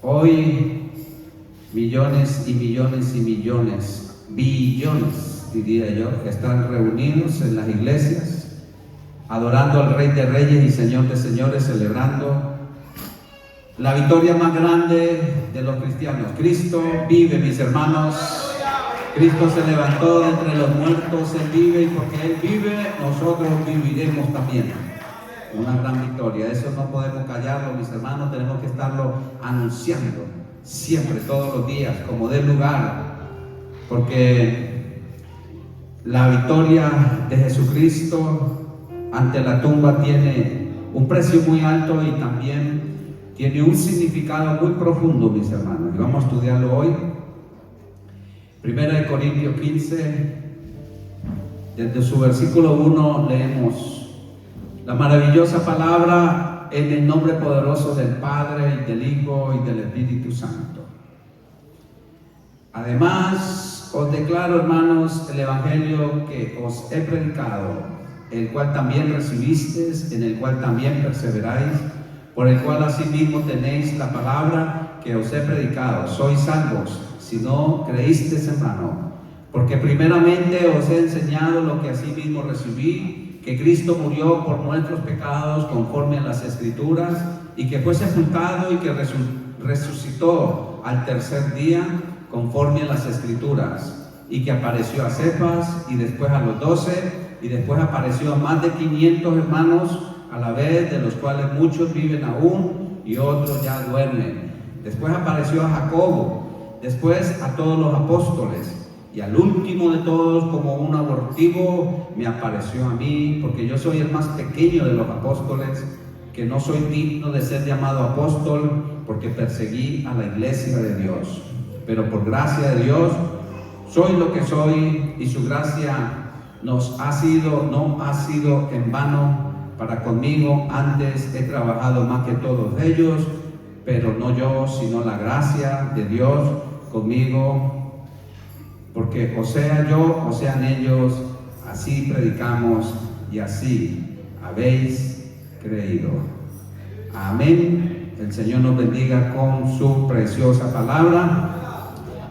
Hoy millones y millones y millones, billones, diría yo, están reunidos en las iglesias, adorando al Rey de Reyes y Señor de Señores, celebrando la victoria más grande de los cristianos. Cristo vive, mis hermanos. Cristo se levantó de entre los muertos, Él vive, y porque Él vive, nosotros viviremos también. Una gran victoria. Eso no podemos callarlo, mis hermanos, tenemos que estarlo anunciando siempre, todos los días, como dé lugar, porque la victoria de Jesucristo ante la tumba tiene un precio muy alto y también tiene un significado muy profundo, mis hermanos, y vamos a estudiarlo hoy. Primera de Corintios 15, desde su versículo 1 leemos la maravillosa palabra en el nombre poderoso del Padre y del Hijo y del Espíritu Santo. Además, os declaro, hermanos, el evangelio que os he predicado, el cual también recibisteis, en el cual también perseveráis, por el cual asimismo tenéis la palabra que os he predicado. Sois salvos, si no creísteis en vano. Porque primeramente os he enseñado lo que asimismo recibí, que Cristo murió por nuestros pecados conforme a las Escrituras, y que fue sepultado y que resucitó al tercer día conforme a las Escrituras, y que apareció a Cefas y después a los 12, y después apareció a más de 500 hermanos a la vez, de los cuales muchos viven aún y otros ya duermen. Después apareció a Jacobo, después a todos los apóstoles, y al último de todos, como un abortivo, me apareció a mí, porque yo soy el más pequeño de los apóstoles, que no soy digno de ser llamado apóstol, porque perseguí a la iglesia de Dios. Pero por gracia de Dios soy lo que soy, y su gracia no ha sido en vano para conmigo. Antes he trabajado más que todos ellos, pero no yo, sino la gracia de Dios conmigo. Porque o sea yo, o sean ellos, así predicamos y así habéis creído. Amén. El Señor nos bendiga con su preciosa palabra.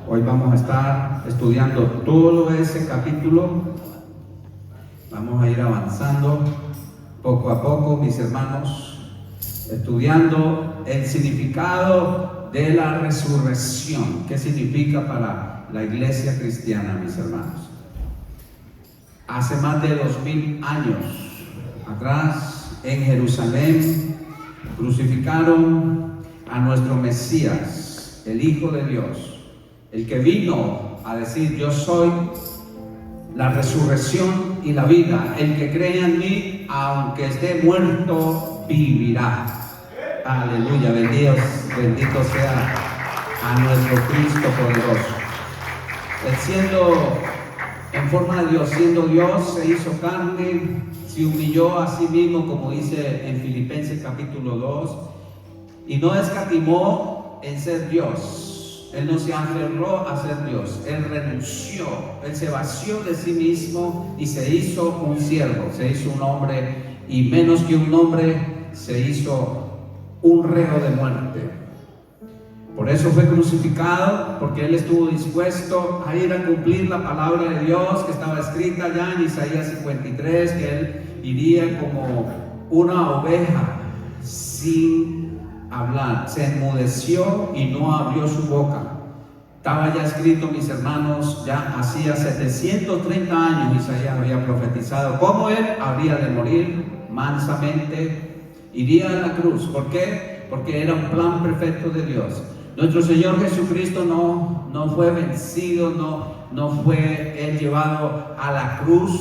Hoy vamos a estar estudiando todo ese capítulo. Vamos a ir avanzando poco a poco, mis hermanos, estudiando el significado de la resurrección. ¿Qué significa para la iglesia cristiana, mis hermanos? Hace más de 2000 años atrás, en Jerusalén, crucificaron a nuestro Mesías, el Hijo de Dios, el que vino a decir: yo soy la resurrección y la vida. El que cree en mí, aunque esté muerto, vivirá. Aleluya, bendito sea a nuestro Cristo poderoso. Él, siendo en forma de Dios, siendo Dios, se hizo carne, se humilló a sí mismo, como dice en Filipenses capítulo 2, y no escatimó en ser Dios. Él no se aferró a ser Dios, Él renunció, Él se vació de sí mismo y se hizo un siervo, se hizo un hombre, y menos que un hombre, se hizo un reo de muerte. Por eso fue crucificado, porque Él estuvo dispuesto a ir a cumplir la palabra de Dios que estaba escrita ya en Isaías 53, que Él iría como una oveja sin hablar, se enmudeció y no abrió su boca. Estaba ya escrito, mis hermanos, ya hacía 730 años Isaías había profetizado cómo Él habría de morir mansamente, iría a la cruz. ¿Por qué? Porque era un plan perfecto de Dios. Nuestro Señor Jesucristo no fue vencido, no fue Él llevado a la cruz.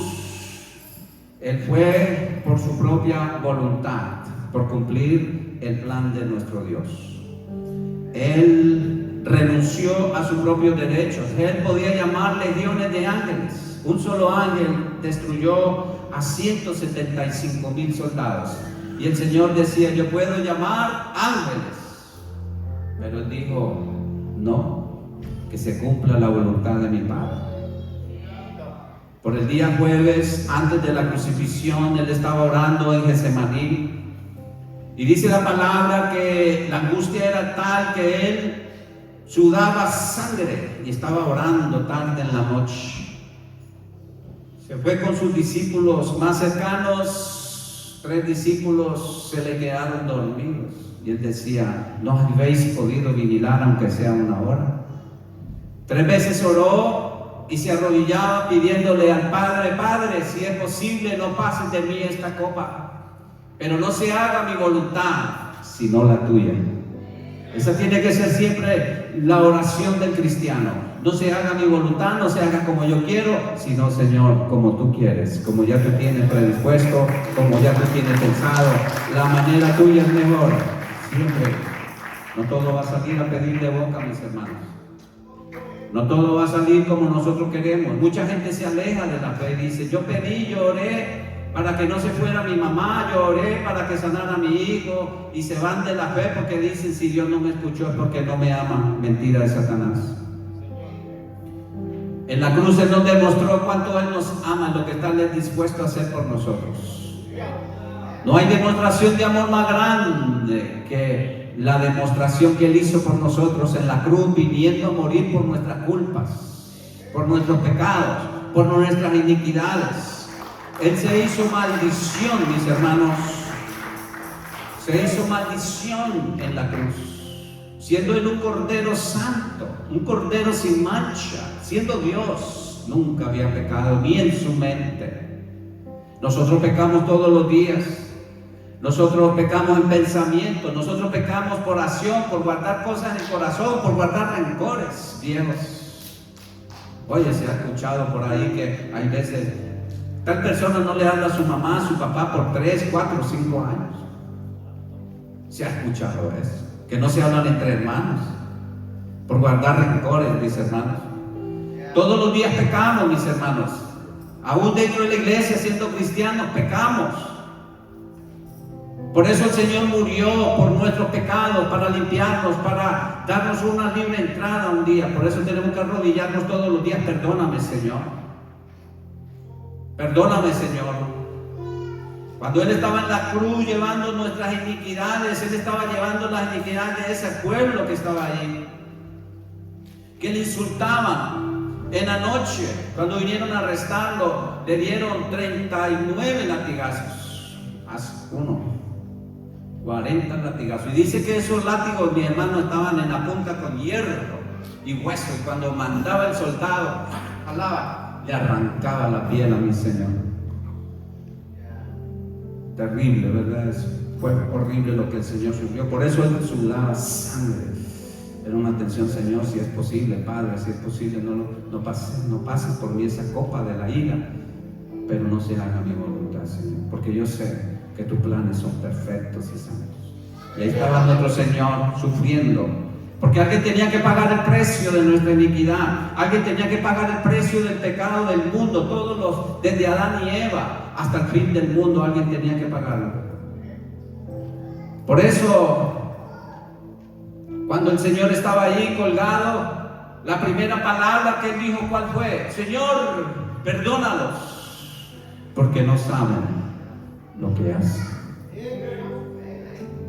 Él fue por su propia voluntad, por cumplir el plan de nuestro Dios. Él renunció a sus propios derechos. Él podía llamar legiones de ángeles. Un solo ángel destruyó a 175,000 soldados. Y el Señor decía: yo puedo llamar ángeles. Pero Él dijo: no, que se cumpla la voluntad de mi Padre. Por el día jueves, antes de la crucifixión, Él estaba orando en Getsemaní, Y dice la palabra que la angustia era tal que él sudaba sangre y estaba orando tarde en la noche. Se fue con sus discípulos más cercanos. 3 discípulos se le quedaron dormidos. Y él decía: ¿no habéis podido vigilar aunque sea 1 hora? 3 veces oró y se arrodillaba pidiéndole al Padre: Padre, si es posible, no pases de mí esta copa, pero no se haga mi voluntad, sino la tuya. Esa tiene que ser siempre la oración del cristiano. No se haga mi voluntad, no se haga como yo quiero, sino, Señor, como tú quieres, como ya tú tienes predispuesto, como ya tú tienes pensado. La manera tuya es mejor. Siempre. No todo va a salir a pedir de boca, mis hermanos. No todo va a salir como nosotros queremos. Mucha gente se aleja de la fe y dice: yo pedí, yo oré para que no se fuera mi mamá, yo oré para que sanara a mi hijo, y se van de la fe porque dicen: si Dios no me escuchó es porque no me ama. Mentira de Satanás. En la cruz Él nos demostró cuánto Él nos ama, lo que está dispuesto a hacer por nosotros. No hay demostración de amor más grande que la demostración que Él hizo por nosotros en la cruz, viniendo a morir por nuestras culpas, por nuestros pecados, por nuestras iniquidades. Él se hizo maldición, mis hermanos. Se hizo maldición en la cruz, siendo Él un Cordero santo, un Cordero sin mancha, siendo Dios. Nunca había pecado, ni en su mente. Nosotros pecamos todos los días. Nosotros pecamos en pensamiento, nosotros pecamos por acción, por guardar cosas en el corazón, por guardar rencores viejos. Oye, se ha escuchado por ahí que hay veces tal persona no le habla a su mamá, a su papá por 3, 4, 5 años. Se ha escuchado eso, que no se hablan entre hermanos, por guardar rencores, mis hermanos. Todos los días pecamos, mis hermanos. Aún dentro de la iglesia, siendo cristianos, pecamos. Por eso el Señor murió por nuestros pecados, para limpiarnos, para darnos una libre entrada un día. Por eso tenemos que arrodillarnos todos los días. Perdóname, Señor. Perdóname, Señor. Cuando Él estaba en la cruz llevando nuestras iniquidades, Él estaba llevando las iniquidades de ese pueblo que estaba ahí, que le insultaban. En la noche, cuando vinieron a arrestarlo, le dieron 39 latigazos. Haz uno. 40 latigazos. Y dice que esos látigos, mi hermano, estaban en la punta con hierro y hueso. Y cuando mandaba el soldado, jalaba, le arrancaba la piel a mi Señor. Terrible, ¿verdad? Fue horrible lo que el Señor sufrió. Por eso Él sudaba sangre. Era una atención: Señor, si es posible, Padre, si es posible, no pases por mí esa copa de la ira, pero no se haga mi voluntad, Señor, porque yo sé que tus planes son perfectos y santos. Y ahí estaba nuestro Señor sufriendo, porque alguien tenía que pagar el precio de nuestra iniquidad, alguien tenía que pagar el precio del pecado del mundo, desde Adán y Eva hasta el fin del mundo, alguien tenía que pagarlo. Por eso, cuando el Señor estaba ahí colgado, la primera palabra que Él dijo, ¿cuál fue? Señor, perdónalos, porque no saben lo que hacen.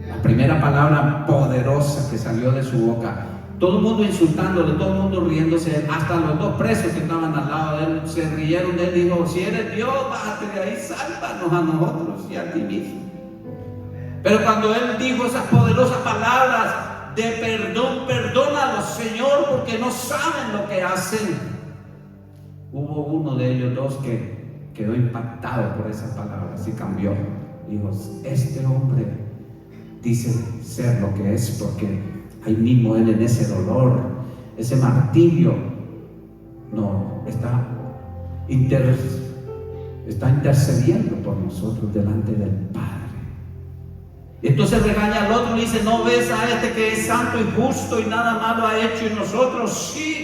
La primera palabra poderosa que salió de su boca. Todo el mundo insultándole, todo el mundo riéndose, hasta los 2 presos que estaban al lado de Él se rieron de Él. Dijo: si eres Dios, bájate de ahí, sálvanos a nosotros y a ti mismo. Pero cuando Él dijo esas poderosas palabras de perdón, perdónalos, Señor, porque no saben lo que hacen, hubo uno de ellos 2 que quedó impactado por esas palabras y cambió. Dijo: este hombre dice ser lo que es, porque ahí mismo Él, en ese dolor, ese martirio, no está intercediendo por nosotros delante del Padre. Y entonces regaña al otro y le dice: ¿no ves a este que es santo y justo y nada malo ha hecho en nosotros? Sí.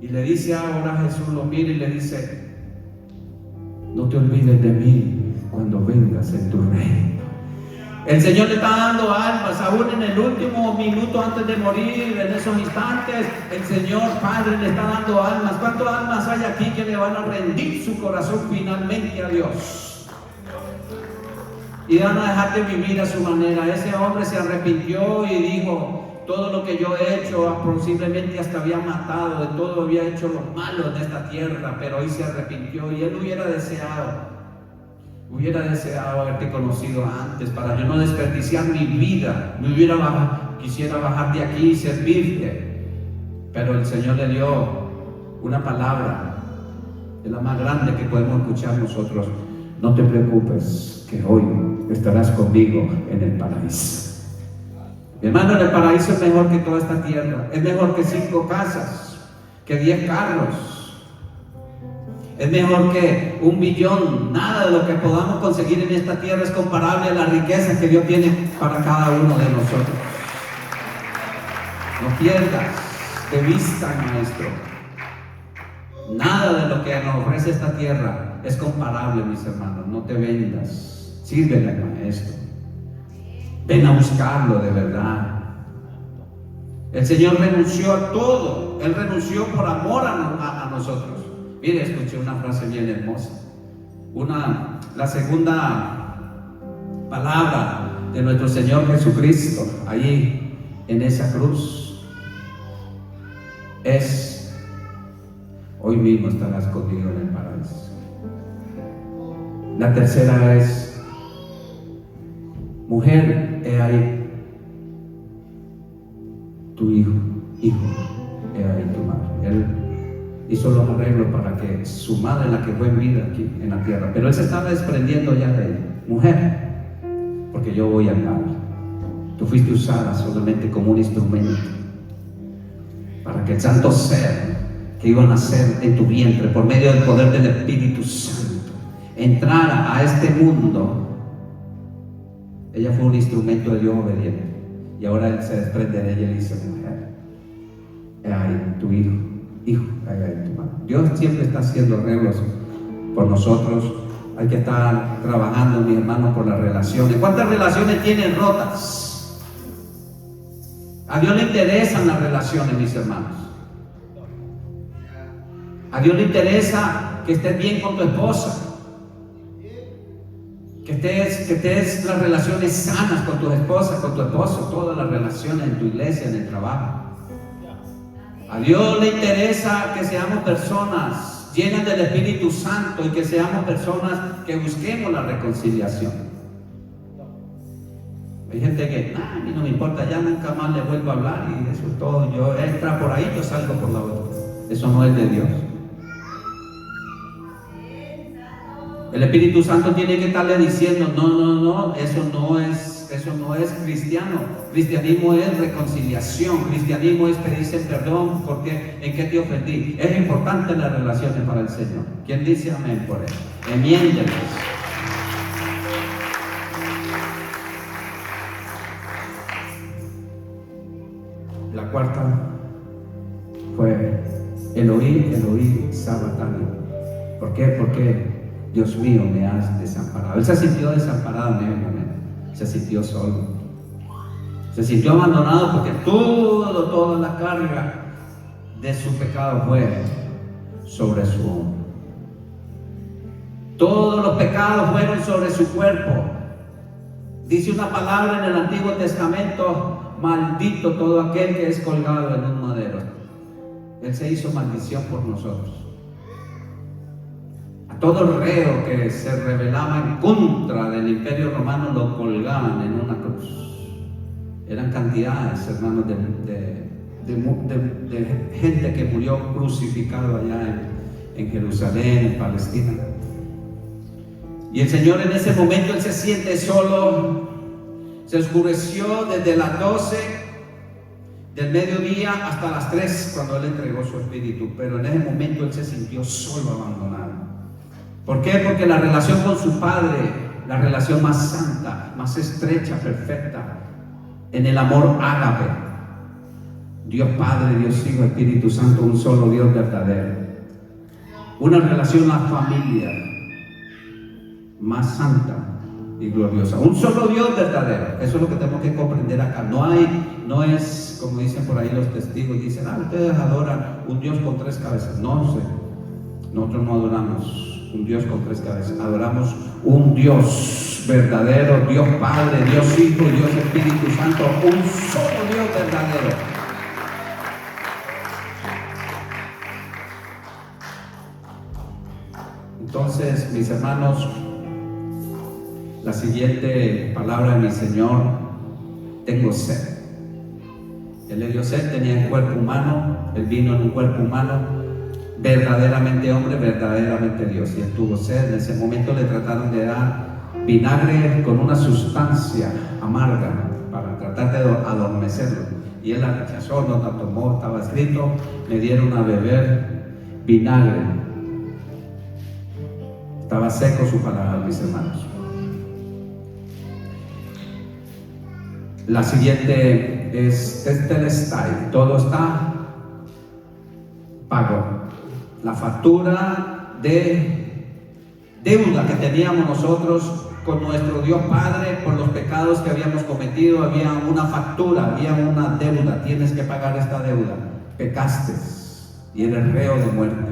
Y le dice ahora, Jesús lo mira y le dice: no te olvides de mí cuando vengas en tu reino. El Señor le está dando almas, aún en el último minuto antes de morir, en esos instantes, el Señor Padre le está dando almas. ¿Cuántas almas hay aquí que le van a rendir su corazón finalmente a Dios? y van a dejar de vivir a su manera. Ese hombre se arrepintió y dijo: todo lo que yo he hecho, posiblemente hasta había matado, de todo había hecho lo malo en esta tierra, pero hoy se arrepintió. Y él hubiera deseado haberte conocido antes, para yo no desperdiciar mi vida. Quisiera bajar de aquí y servirte, pero el Señor le dio una palabra, es la más grande que podemos escuchar nosotros: no te preocupes, que hoy estarás conmigo en el paraíso. Mi hermano, el paraíso es mejor que toda esta tierra, es mejor que 5 casas, que 10 carros, es mejor que 1 billón. Nada de lo que podamos conseguir en esta tierra es comparable a la riqueza que Dios tiene para cada uno de nosotros. No pierdas de vista, maestro. Nada de lo que nos ofrece esta tierra es comparable, mis hermanos. No te vendas, sírvele al maestro. Ven a buscarlo de verdad. El Señor renunció a todo. Él renunció por amor a nosotros. Mire, escuché una frase bien hermosa. La segunda palabra de nuestro Señor Jesucristo allí en esa cruz es: hoy mismo estarás conmigo en el paraíso. La tercera es: mujer, he ahí tu hijo, he ahí tu madre. Él hizo los arreglos para que su madre, la que fue en vida aquí en la tierra, pero él se estaba desprendiendo ya de ella. Mujer, porque yo voy a hablar. Tú fuiste usada solamente como un instrumento para que el santo ser que iba a nacer en tu vientre por medio del poder del Espíritu Santo entrara a este mundo. Ella fue un instrumento de Dios obediente, y ahora él se desprende de ella y le dice: mujer, he ahí tu hijo, he ahí tu madre. Dios siempre está haciendo arreglos por nosotros. Hay que estar trabajando, mis hermanos, por las relaciones. ¿Cuántas relaciones tienen rotas? A Dios le interesan las relaciones, mis hermanos. A Dios le interesa que estés bien con tu esposa, que estés las relaciones sanas con tu esposa, con tu esposo, todas las relaciones en tu iglesia, en el trabajo. A Dios le interesa que seamos personas llenas del Espíritu Santo y que seamos personas que busquemos la reconciliación. Hay gente que: a mí no me importa, ya nunca más le vuelvo a hablar y eso es todo. Yo entra por ahí, yo salgo por la otra. Eso no es de Dios. El Espíritu Santo tiene que estarle diciendo: no, eso no es cristiano. Cristianismo es reconciliación. Cristianismo es pedirse perdón porque en qué te ofendí. Es importante las relaciones para el Señor. ¿Quién dice amén por eso? Enmiéndelos. La cuarta fue: Elohim Sabatani. ¿Por qué? Porque Dios mío, me has desamparado. Él se sintió desamparado en ese momento. Se sintió solo. Se sintió abandonado porque toda la carga de su pecado fue sobre su hombro. Todos los pecados fueron sobre su cuerpo. Dice una palabra en el Antiguo Testamento: maldito todo aquel que es colgado en un madero. Él se hizo maldición por nosotros. Todo reo que se rebelaba en contra del Imperio Romano lo colgaban en una cruz. Eran cantidades, hermanos, de gente que murió crucificado allá en Jerusalén, en Palestina. Y el Señor en ese momento, Él se siente solo. Se oscureció desde las 12 del mediodía hasta las 3 cuando Él entregó su espíritu. Pero en ese momento Él se sintió solo, abandonado. ¿Por qué? Porque la relación con su Padre, la relación más santa, más estrecha, perfecta, en el amor ágape, Dios Padre, Dios Hijo, Espíritu Santo, un solo Dios verdadero, una relación, la familia más santa y gloriosa, un solo Dios verdadero. Eso es lo que tenemos que comprender acá. No es como dicen por ahí los testigos, dicen: ustedes adoran un Dios con 3 cabezas. No sé, nosotros no adoramos un Dios con tres cabezas. Adoramos un Dios verdadero, Dios Padre, Dios Hijo, Dios Espíritu Santo, un solo Dios verdadero. Entonces, mis hermanos, la siguiente palabra de mi Señor: tengo sed. Él le dio sed, tenía un cuerpo humano, Él vino en un cuerpo humano, verdaderamente hombre, verdaderamente Dios, y Él tuvo sed. En ese momento le trataron de dar vinagre con una sustancia amarga para tratar de adormecerlo, y Él la rechazó, no la tomó. Estaba escrito: me dieron a beber vinagre. Estaba seco su palabra, mis hermanos. La siguiente es Tetelestai. Todo está pago. La factura de deuda que teníamos nosotros con nuestro Dios Padre por los pecados que habíamos cometido, había una factura, había una deuda. Tienes que pagar esta deuda. Pecaste y eres reo de muerte.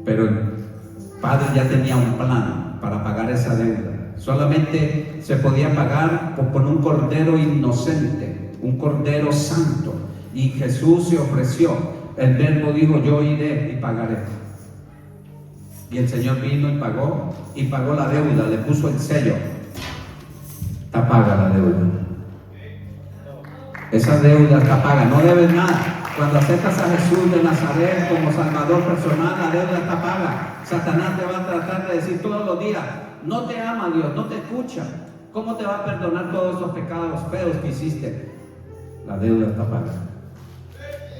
Pero el Padre ya tenía un plan para pagar esa deuda. Solamente se podía pagar con un cordero inocente, un cordero santo. Y Jesús se ofreció. El Verbo dijo: yo iré y pagaré. Y el Señor vino y pagó la deuda, le puso el sello. Está paga la deuda. Esa deuda está paga, no debes nada. Cuando aceptas a Jesús de Nazaret como Salvador personal, la deuda está paga. Satanás te va a tratar de decir todos los días: no te ama Dios, no te escucha. ¿Cómo te va a perdonar todos esos pecados feos que hiciste? La deuda está paga.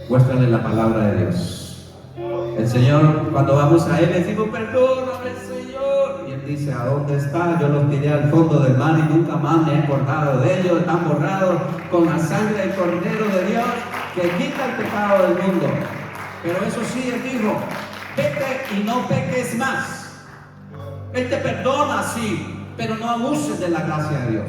Muéstrale la palabra de Dios. El Señor, cuando vamos a Él, le decimos: perdóname, Señor. Y Él dice: ¿a dónde está? Yo los tiré al fondo del mar y nunca más me he acordado de ellos. Están borrados con la sangre del Cordero de Dios, que quita el pecado del mundo. Pero eso sí, Él dijo: vete y no peques más. Él te perdona, sí, pero no abuses de la gracia de Dios.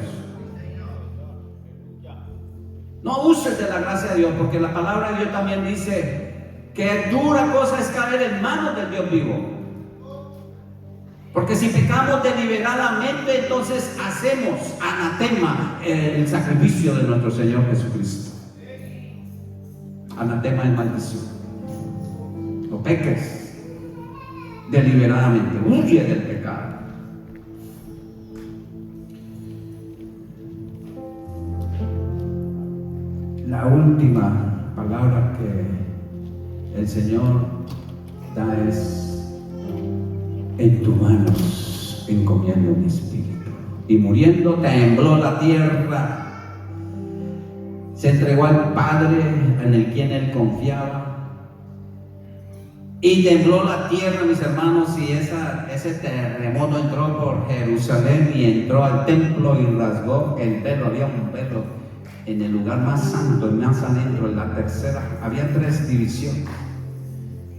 No abuses de la gracia de Dios, porque la palabra de Dios también dice que dura cosa es caer en manos del Dios vivo. Porque si pecamos deliberadamente, entonces hacemos anatema el sacrificio de nuestro Señor Jesucristo. Anatema es maldición. No peques deliberadamente, huye del pecado. La última palabra que el Señor da es: en tus manos encomiendo mi espíritu. Y muriendo tembló la tierra. Se entregó al Padre en el quien Él confiaba. Y tembló la tierra, mis hermanos, y ese terremoto entró por Jerusalén y entró al templo y rasgó el velo. Había un velo en el lugar más santo, más adentro, en la tercera. Había tres divisiones: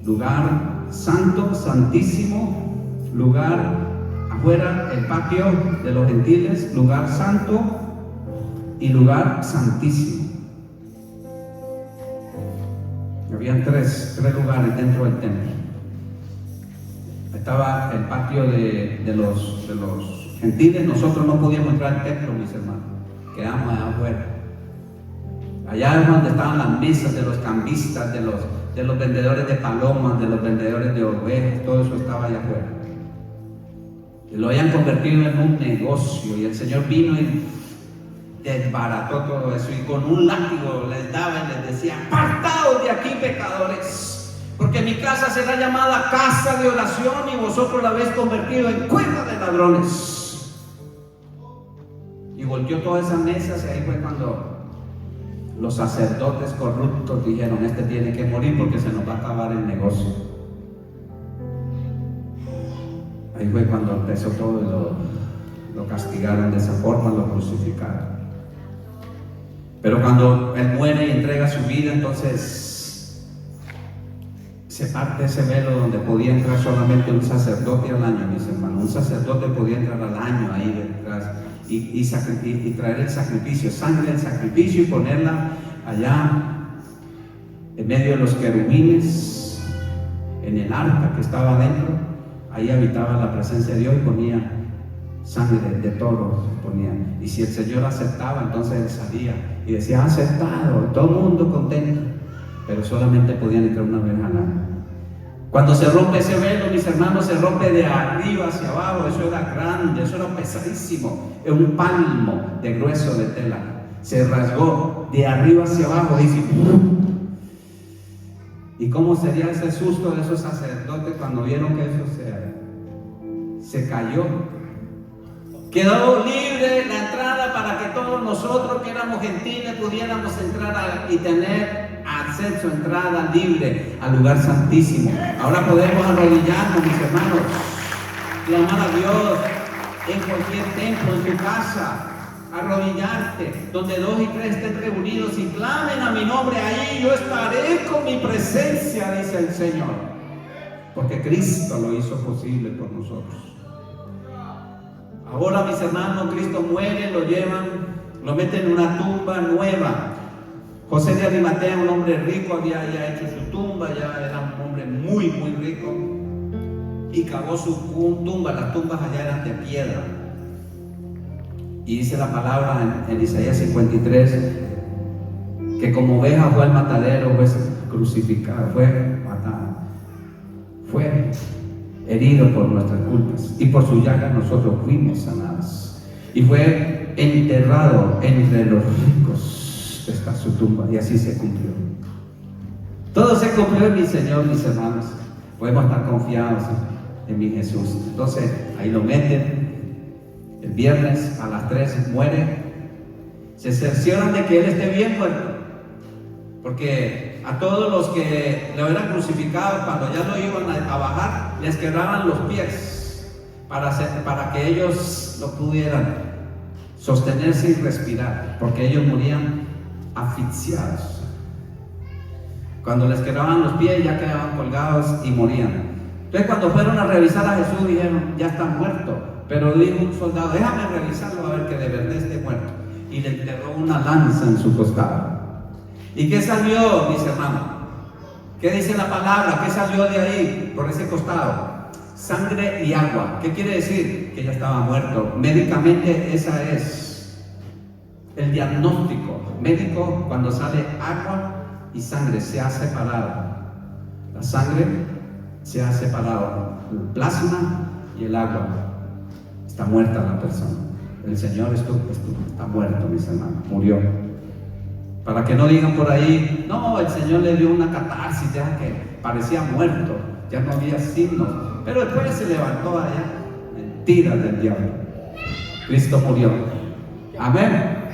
lugar santo, santísimo, lugar afuera, el patio de los gentiles, lugar santo y lugar santísimo. Habían tres lugares dentro del templo. Estaba el patio de los gentiles. Nosotros no podíamos entrar al templo, mis hermanos, quedamos allá afuera. Allá es donde estaban las mesas de los cambistas, de los vendedores de palomas, de los vendedores de ovejas. Todo eso estaba allá afuera. Y lo habían convertido en un negocio, y el Señor vino y desbarató todo eso, y con un látigo les daba y les decía: apartaos de aquí, pecadores, porque mi casa será llamada casa de oración, y vosotros la habéis convertido en cueva de ladrones. Y volteó todas esas mesas, y ahí fue cuando los sacerdotes corruptos dijeron: este tiene que morir porque se nos va a acabar el negocio. Ahí fue cuando empezó todo, lo castigaron de esa forma, lo crucificaron. Pero cuando Él muere y entrega su vida, entonces se parte ese velo donde podía entrar solamente un sacerdote al año, mis hermanos. Un sacerdote podía entrar al año ahí detrás y traer el sacrificio, sangre del sacrificio, y ponerla allá en medio de los querubines, en el arca que estaba adentro. ahí habitaba la presencia de Dios y ponía sangre de toros, ponía. Y si el Señor aceptaba, entonces él salía y decía, aceptado, todo el mundo contento, pero solamente podían entrar una vez al año. Cuando se rompe ese velo, mis hermanos, se rompe de arriba hacia abajo. Eso era grande, eso era pesadísimo, un palmo de grueso de tela. Se rasgó de arriba hacia abajo, dice. ¿Y cómo sería ese susto de esos sacerdotes cuando vieron que eso se cayó? Quedó libre la entrada para que todos nosotros que éramos gentiles pudiéramos entrar y tener acceso, entrada libre al lugar santísimo. Ahora podemos arrodillarnos, mis hermanos, clamar a Dios en cualquier templo, en tu casa, arrodillarte, donde 2 y 3 estén reunidos y clamen a mi nombre, ahí yo estaré con mi presencia, dice el Señor, porque Cristo lo hizo posible por nosotros. Ahora, mis hermanos, Cristo muere, lo llevan, lo meten en una tumba nueva. José de Arimatea, un hombre rico, había ya hecho su tumba, ya era un hombre muy, muy rico, y cavó su tumba. Las tumbas allá eran de piedra. Y dice la palabra en Isaías 53, que como oveja fue al matadero, fue crucificado, fue matado, fue herido por nuestras culpas, y por su llaga nosotros fuimos sanados. Y fue enterrado entre los ricos, está su tumba, y así se cumplió. Todo se cumplió en mi Señor, mis hermanos. Podemos estar confiados en mi Jesús. Entonces ahí lo meten. El viernes a las 3 muere. Se cercioran de que él esté bien muerto, porque a todos los que lo eran crucificados, cuando ya lo iban a bajar, les quebraban los pies para que ellos no pudieran sostenerse y respirar, porque ellos morían asfixiados. Cuando les quebraban los pies, ya quedaban colgados y morían. Entonces, cuando fueron a revisar a Jesús, dijeron, ya está muerto. Pero dijo un soldado, déjame revisarlo a ver que de verdad esté muerto. Y le enterró una lanza en su costado. ¿Y qué salió, mis hermanos? ¿Qué dice la palabra? ¿Qué salió de ahí, por ese costado? Sangre y agua. ¿Qué quiere decir? Que ya estaba muerto. Médicamente esa es el diagnóstico médico. Cuando sale agua y sangre, se ha separado. La sangre se ha separado, el plasma y el agua. Está muerta la persona. El Señor está muerto, mis hermanos, murió. Para que no digan por ahí, no, el Señor le dio una catarsis, ya que parecía muerto, ya no había signos, pero después se levantó allá. Mentiras del diablo. Cristo murió. Amén.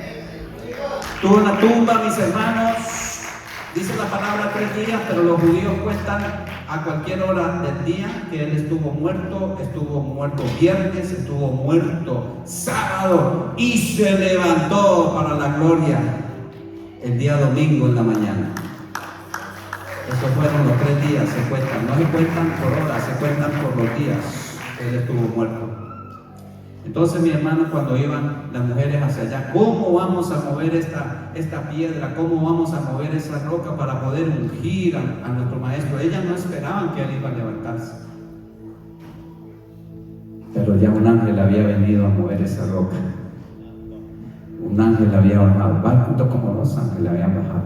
Tuvo una tumba, mis hermanos. Dice la palabra 3 días, pero los judíos cuentan a cualquier hora del día que él estuvo muerto viernes, estuvo muerto sábado y se levantó para la gloria el día domingo en la mañana. Esos fueron los 3 días, se cuentan, no se cuentan por horas, se cuentan por los días que él estuvo muerto. Entonces, mi hermano, cuando iban las mujeres hacia allá, ¿cómo vamos a mover esta piedra? ¿Cómo vamos a mover esa roca para poder ungir a nuestro maestro? Ellas no esperaban que él iba a levantarse. Pero ya un ángel había venido a mover esa roca. Un ángel había bajado, junto como 2 ángeles habían bajado.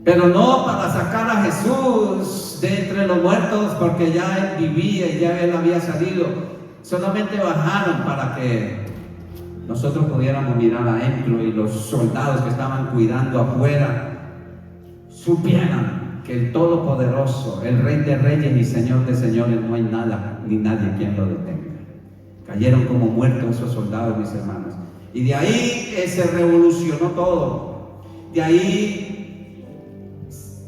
Pero no para sacar a Jesús de entre los muertos, porque ya él vivía y ya él había salido. Solamente bajaron para que nosotros pudiéramos mirar adentro y los soldados que estaban cuidando afuera supieran que el Todopoderoso, el Rey de Reyes y Señor de Señores, no hay nada ni nadie quien lo detenga. Cayeron como muertos esos soldados, mis hermanos. Y de ahí se revolucionó todo. De ahí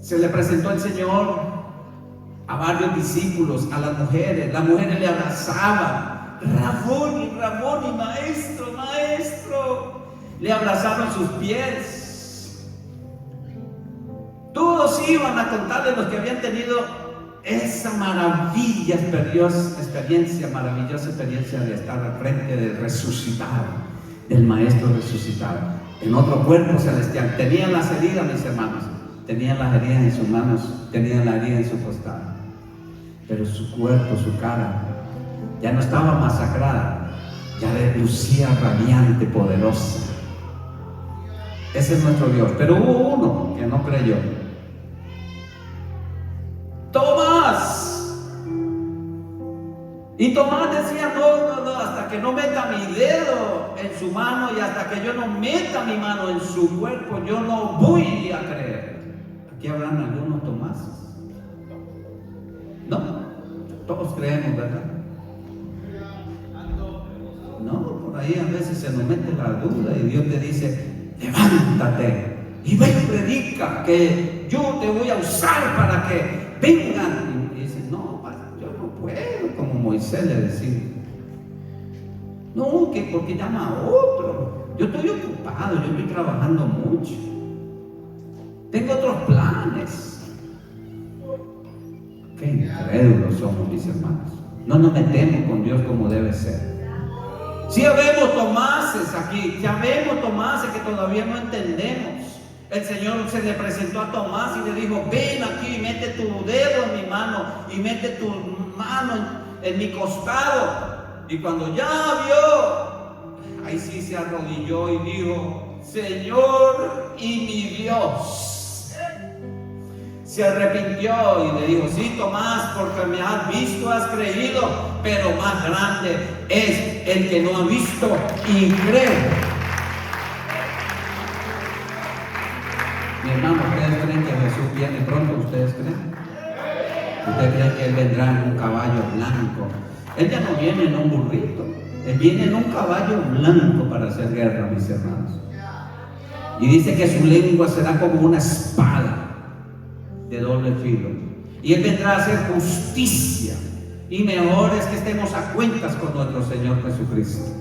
se le presentó el Señor a varios discípulos, a las mujeres le abrazaban, Raboni, maestro, le abrazaron sus pies. Todos iban a contarle los que habían tenido esa maravillosa experiencia de estar al frente del resucitado, del maestro resucitado, en otro cuerpo celestial. Tenían las heridas, mis hermanos, tenían las heridas en sus manos, tenían la herida en su costado, pero su cuerpo, su cara Ya no estaba masacrada, ya lucía radiante, poderosa. Ese es nuestro Dios. Pero hubo uno que no creyó. Tomás. Y Tomás decía, no, hasta que no meta mi dedo en su mano y hasta que yo no meta mi mano en su cuerpo, yo no voy a creer. Aquí habrán algunos Tomases. No, todos creemos, ¿verdad? No, por ahí a veces se nos mete la duda y Dios te dice, levántate y ven y predica que yo te voy a usar para que vengan. Y dice, no, yo no puedo, como Moisés le decía. No, que porque llama a otro. Yo estoy ocupado, yo estoy trabajando mucho. Tengo otros planes. Qué incrédulos somos, mis hermanos. No nos metemos con Dios como debe ser. Si vemos Tomases aquí, ya vemos Tomases que todavía no entendemos. El Señor se le presentó a Tomás y le dijo, ven aquí, mete tu dedo en mi mano y mete tu mano en mi costado. Y cuando ya vio, ahí sí se arrodilló y dijo, Señor y mi Dios. Se arrepintió y le dijo, sí, Tomás, porque me has visto, has creído, pero más grande es el que no ha visto y cree. Mi hermano, ¿ustedes creen que Jesús viene pronto? ¿Ustedes creen? ¿Ustedes creen que Él vendrá en un caballo blanco? Él ya no viene en un burrito, Él viene en un caballo blanco para hacer guerra, mis hermanos. Y dice que su lengua será como una espada de doble filo. Y Él vendrá a hacer justicia. Y mejor es que estemos a cuentas con nuestro Señor Jesucristo.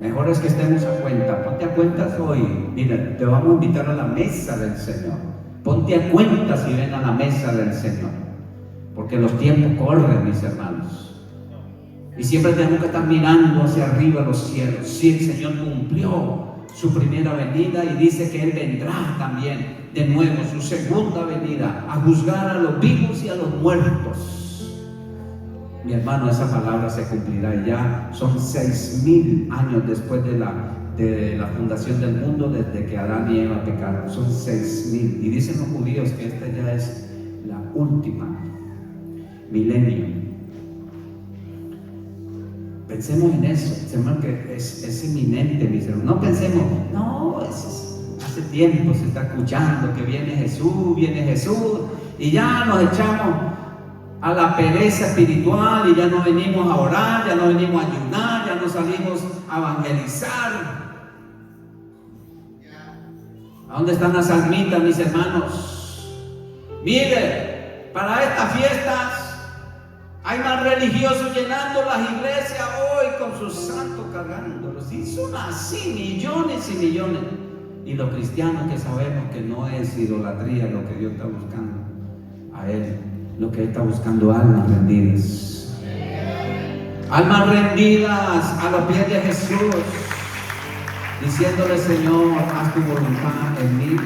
Mejor es que estemos a cuenta. Ponte a cuentas hoy. Mira, te vamos a invitar a la mesa del Señor. Ponte a cuentas y ven a la mesa del Señor. Porque los tiempos corren, mis hermanos. Y siempre tenemos que estar mirando hacia arriba a los cielos. Si el Señor cumplió su primera venida y dice que Él vendrá también de nuevo, su segunda venida, a juzgar a los vivos y a los muertos. Mi hermano, esa palabra se cumplirá y ya son 6,000 años después de la fundación del mundo, desde que Adán y Eva pecaron. Son 6,000. Y dicen los judíos que esta ya es la última milenio. Pensemos en eso, hermano, que es inminente, mis hermanos. No pensemos, no, hace tiempo se está escuchando que viene Jesús, y ya nos echamos a la pereza espiritual y ya no venimos a orar, ya no venimos a ayunar, ya no salimos a evangelizar. ¿A dónde están las almitas, mis hermanos? Mire, para estas fiestas hay más religiosos llenando las iglesias hoy con sus santos cargándolos. Y son así millones y millones. Y los cristianos que sabemos que no es idolatría lo que Dios está buscando. A Él, lo que Él está buscando, almas rendidas. Almas rendidas a los pies de Jesús. Diciéndole, Señor, haz tu voluntad en mí.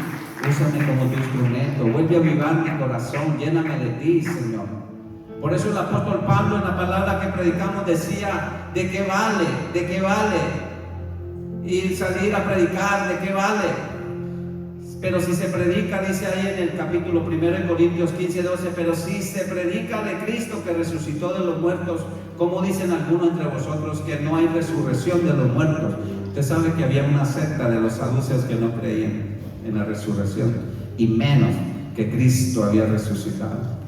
Úsame como tu instrumento. Vuelve a avivar mi corazón. Lléname de ti, Señor. Por eso el apóstol Pablo en la palabra que predicamos decía, ¿de qué vale? ¿De qué vale? Y salir a predicar, ¿de qué vale? Pero si se predica, dice ahí en el capítulo 1 de Corintios 15:12, pero si se predica de Cristo que resucitó de los muertos, ¿cómo dicen algunos entre vosotros que no hay resurrección de los muertos? Usted sabe que había una secta de los saduceos que no creían en la resurrección, y menos que Cristo había resucitado.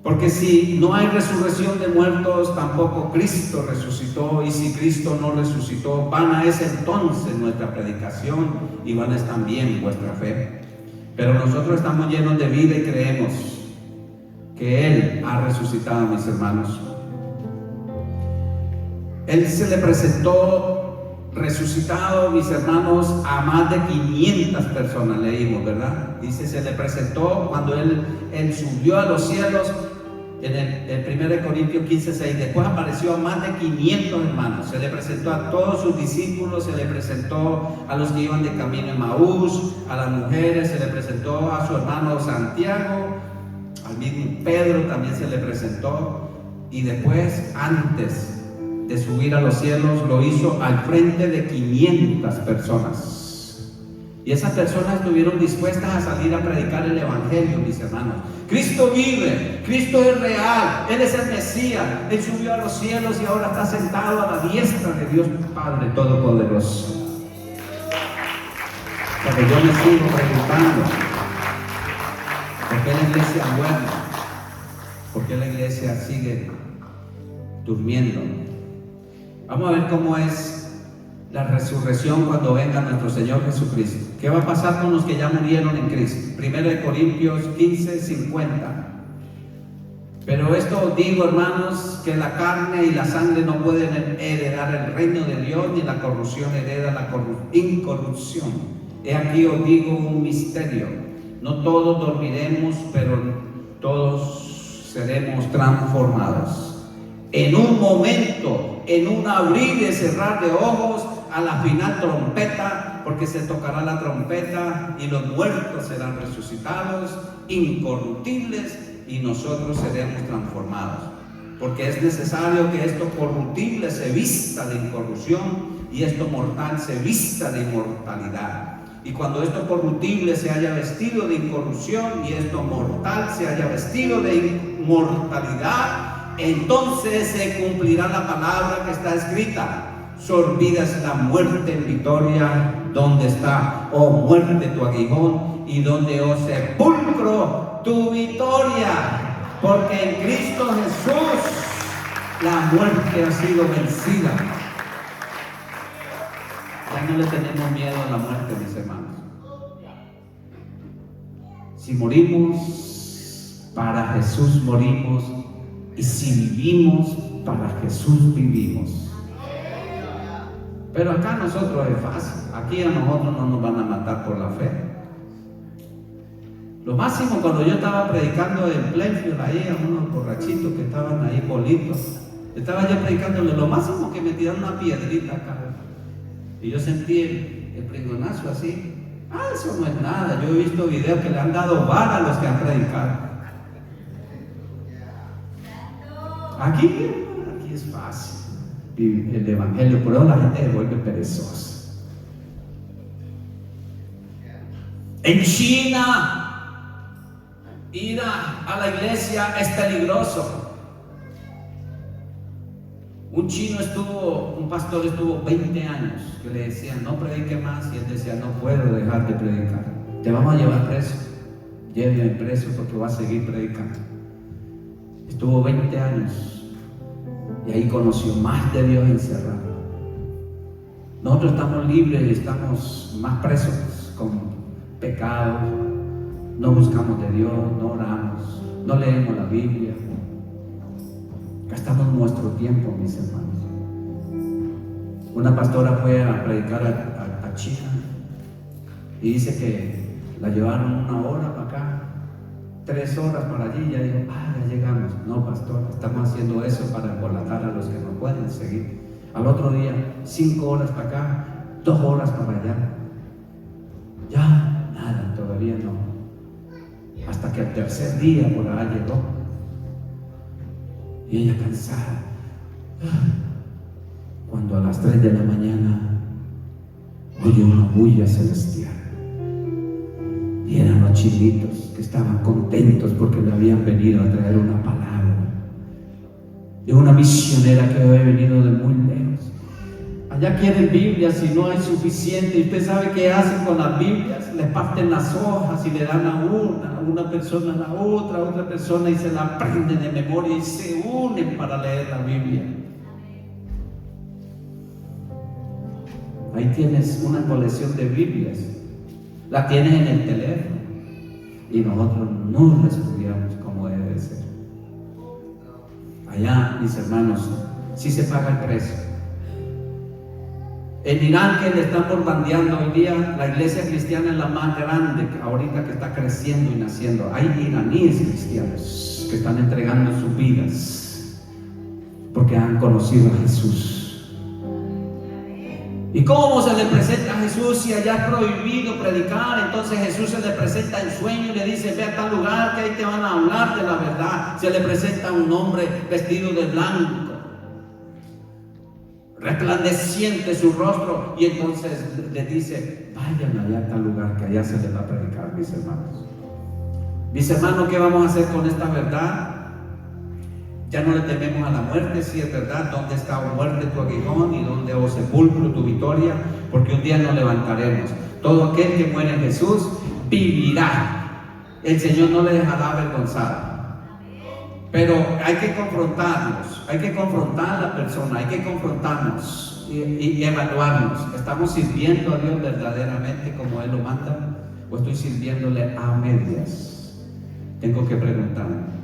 Porque si no hay resurrección de muertos, tampoco Cristo resucitó. Y si Cristo no resucitó, vana es entonces nuestra predicación y vana es también vuestra fe. Pero nosotros estamos llenos de vida y creemos que Él ha resucitado, mis hermanos. Él se le presentó resucitado, mis hermanos, a más de 500 personas, leímos, ¿verdad? Dice, se le presentó cuando Él subió a los cielos. En el 1 Corintios 15:6, después apareció a más de 500 hermanos. Se le presentó a todos sus discípulos, se le presentó a los que iban de camino en Maús, a las mujeres, se le presentó a su hermano Santiago, al mismo Pedro también se le presentó, y después, antes de subir a los cielos, lo hizo al frente de 500 personas. Y esas personas estuvieron dispuestas a salir a predicar el Evangelio, mis hermanos. Cristo vive, Cristo es real, Él es el Mesías, Él subió a los cielos y ahora está sentado a la diestra de Dios Padre Todopoderoso. Pero yo me sigo preguntando, ¿por qué la iglesia duerme? ¿Por qué la iglesia sigue durmiendo? Vamos a ver cómo es la resurrección cuando venga nuestro Señor Jesucristo. ¿Qué va a pasar con los que ya murieron en Cristo? 1 Corintios 15, 50. Pero esto os digo, hermanos, que la carne y la sangre no pueden heredar el reino de Dios, ni la corrupción hereda la incorrupción. He aquí os digo un misterio: no todos dormiremos, pero todos seremos transformados. En un momento, en un abrir y cerrar de ojos, a la final trompeta, porque se tocará la trompeta y los muertos serán resucitados, incorruptibles, y nosotros seremos transformados. Porque es necesario que esto corruptible se vista de incorrupción y esto mortal se vista de inmortalidad. Y cuando esto corruptible se haya vestido de incorrupción y esto mortal se haya vestido de inmortalidad, entonces se cumplirá la palabra que está escrita: sorbida es la muerte en victoria. ¿Dónde está, oh muerte, tu aguijón? Y donde, oh sepulcro, tu victoria. Porque en Cristo Jesús la muerte ha sido vencida. Ya no le tenemos miedo a la muerte, mis hermanos. Si morimos, para Jesús morimos. Y si vivimos, para Jesús vivimos. Pero acá a nosotros es fácil. Aquí a nosotros no nos van a matar por la fe. Lo máximo, cuando yo estaba predicando en Plainfield, ahí a unos borrachitos que estaban ahí bolitos, estaba yo predicándole, lo máximo que me tiraron una piedrita acá. Y yo sentí el pregonazo así. Eso no es nada. Yo he visto videos que le han dado vara a los que han predicado. Aquí es fácil el evangelio, pero la gente se vuelve perezosa. En China, ir a la iglesia es peligroso. Un pastor estuvo 20 años que le decían no predique más, y él decía no puedo dejar de predicar. Te vamos a llevar preso. Lléveme preso porque va a seguir predicando. Estuvo 20 años. Y ahí conoció más de Dios encerrado. Nosotros estamos libres y estamos más presos con pecados. No buscamos de Dios, no oramos, no leemos la Biblia. Gastamos nuestro tiempo, mis hermanos. Una pastora fue a predicar a China y dice que la llevaron 1 hora para acá, 3 horas para allí, y ya dijo, ya llegamos. No, pastor, estamos haciendo eso para embolatar a los que no pueden seguir. Al otro día, 5 horas para acá, 2 horas para allá. Ya, nada, todavía no. Hasta que al tercer día por allá llegó. Y ella cansada. Cuando a las 3 de la mañana oye una bulla celestial. Y eran los chinitos que estaban contentos porque le habían venido a traer una palabra de una misionera que había venido de muy lejos. Allá quieren Biblias y no hay suficiente. Y usted sabe qué hacen con las Biblias: le parten las hojas y le dan a una persona a la otra persona, y se la aprenden de memoria y se unen para leer la Biblia. Ahí tienes una colección de Biblias. La tienes en el teléfono y nosotros no la estudiamos como debe ser. Allá, mis hermanos, sí se paga el precio. En Irán, que le están bombardeando hoy día, la iglesia cristiana es la más grande ahorita que está creciendo y naciendo. Hay iraníes cristianos que están entregando sus vidas porque han conocido a Jesús. ¿Y cómo se le presenta a Jesús si allá es prohibido predicar? Entonces Jesús se le presenta en sueño y le dice: ve a tal lugar que ahí te van a hablar de la verdad. Se le presenta a un hombre vestido de blanco, resplandeciente su rostro, y entonces le dice: vayan allá a tal lugar que allá se les va a predicar, mis hermanos. Mis hermanos, ¿qué vamos a hacer con esta verdad? Ya no le tememos a la muerte, si es verdad. ¿Dónde está, oh muerte, tu aguijón? ¿Y dónde, oh sepulcro, tu victoria? Porque un día nos levantaremos. Todo aquel que muere en Jesús vivirá. El Señor no le dejará avergonzado. Pero hay que confrontarnos, hay que confrontar a la persona, hay que confrontarnos y evaluarnos. ¿Estamos sirviendo a Dios verdaderamente como Él lo manda? ¿O estoy sirviéndole a medias? Tengo que preguntarme.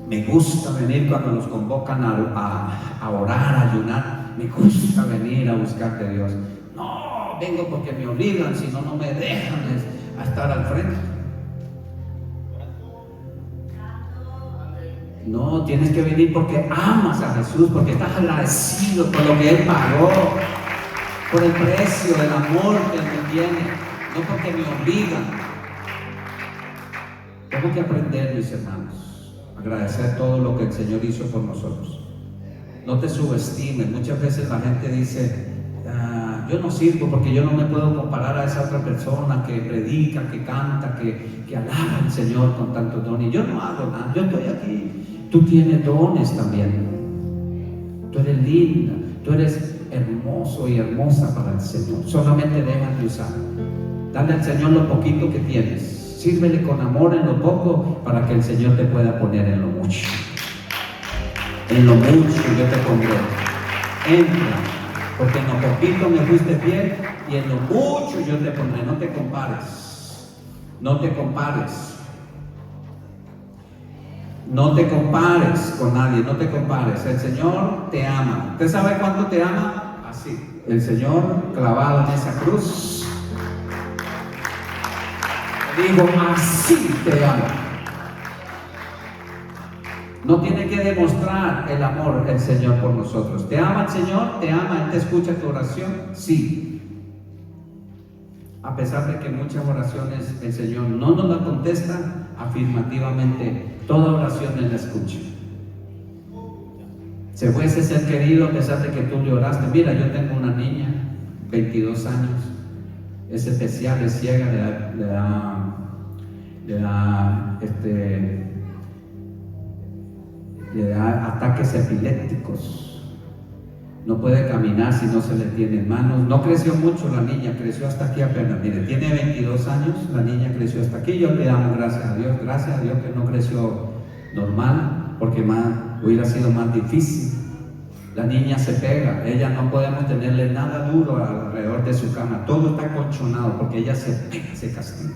Me gusta venir cuando nos convocan a orar, a ayunar. Me gusta venir a buscar de Dios. No, vengo porque me obligan, si no, no me dejan a estar al frente. No, tienes que venir porque amas a Jesús, porque estás agradecido por lo que Él pagó, por el precio del amor que Él me tiene, no porque me obligan. Tengo que aprender, mis hermanos, agradecer todo lo que el Señor hizo por nosotros. No te subestimes. Muchas veces la gente dice: yo no sirvo porque yo no me puedo comparar a esa otra persona que predica, que canta, que alaba al Señor con tantos dones. Yo no hago nada, yo estoy aquí. Tú tienes dones también. Tú eres linda, tú eres hermoso y hermosa para el Señor. Solamente déjate usar. Dale al Señor lo poquito que tienes. Sírvele con amor en lo poco para que el Señor te pueda poner en lo mucho. En lo mucho yo te pondré. Entra, porque en lo poquito me fuiste fiel y en lo mucho yo te pondré. No te compares. No te compares. No te compares con nadie, no te compares. El Señor te ama. ¿Usted sabe cuánto te ama? Así. El Señor clavado en esa cruz digo: así te amo. No tiene que demostrar el amor el Señor por nosotros. ¿Te ama el Señor? ¿Te ama? ¿Él te escucha tu oración? Sí. A pesar de que muchas oraciones el Señor no nos la contesta afirmativamente, toda oración Él la escucha. Se fue ese ser querido a pesar de que tú le oraste. Mira, yo tengo una niña, 22 años, es especial, es ciega, le da ataques epilépticos. No puede caminar si no se le tiene en manos. No creció mucho la niña, creció hasta aquí apenas. Mire, tiene 22 años, la niña creció hasta aquí. Yo le damos gracias a Dios que no creció normal, porque hubiera sido más difícil. La niña se pega, ella no podemos tenerle nada duro alrededor de su cama, todo está colchonado porque ella se pega, se castiga.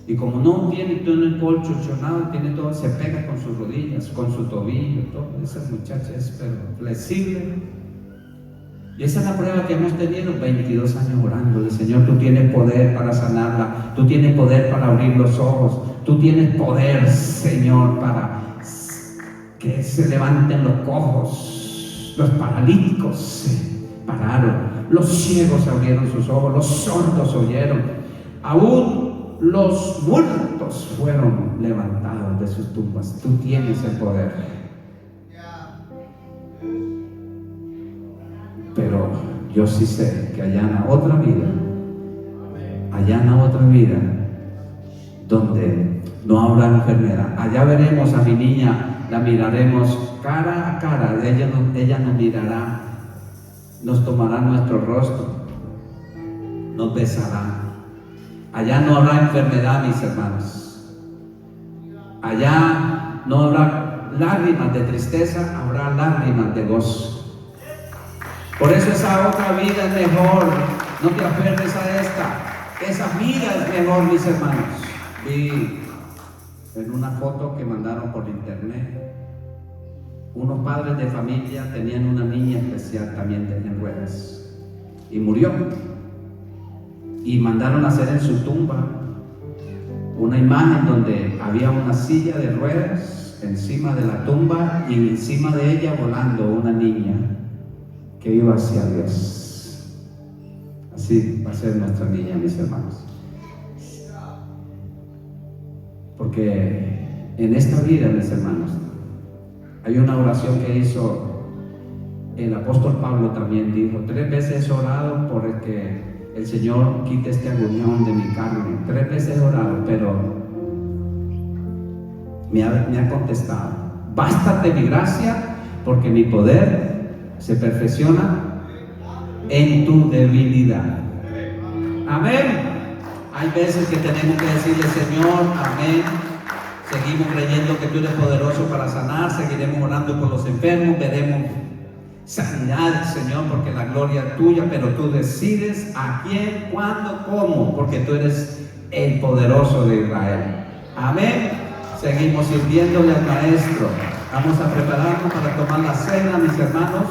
Y como no tiene todo el colchonado, tiene todo, se pega con sus rodillas, con su tobillo, todo. Esa muchacha es pero flexible. Y esa es la prueba que hemos tenido 22 años orando. Señor, tú tienes poder para sanarla, tú tienes poder para abrir los ojos, tú tienes poder, Señor, para que se levanten los cojos, los paralíticos se pararon, los ciegos abrieron sus ojos, los sordos oyeron, aún los muertos fueron levantados de sus tumbas. Tú tienes el poder. Pero yo sí sé que allana otra vida donde no habrá enfermedad. Allá veremos a mi niña, la miraremos cara a cara. Ella nos mirará, nos tomará nuestro rostro, nos besará. Allá no habrá enfermedad, mis hermanos. Allá no habrá lágrimas de tristeza, habrá lágrimas de gozo. Por eso esa otra vida es mejor. No te aferres a esta. Esa vida es mejor, mis hermanos. Vi en una foto que mandaron por internet, unos padres de familia tenían una niña especial también en ruedas y murió. Y mandaron a hacer en su tumba una imagen donde había una silla de ruedas encima de la tumba y encima de ella volando una niña que iba hacia Dios. Así va a ser nuestra niña, mis hermanos. Porque en esta vida, mis hermanos, hay una oración que hizo el apóstol Pablo también. Dijo: 3 veces he orado por el que el Señor quite este aguijón de mi carne. 3 veces he orado, pero me ha contestado: bástate mi gracia, porque mi poder se perfecciona en tu debilidad. Amén. Hay veces que tenemos que decirle: Señor, amén. Seguimos creyendo que tú eres poderoso para sanar, seguiremos orando por los enfermos, veremos sanidad, Señor, porque la gloria es tuya, pero tú decides a quién, cuándo, cómo, porque tú eres el poderoso de Israel. Amén. Seguimos sirviéndole al Maestro. Vamos a prepararnos para tomar la cena, mis hermanos.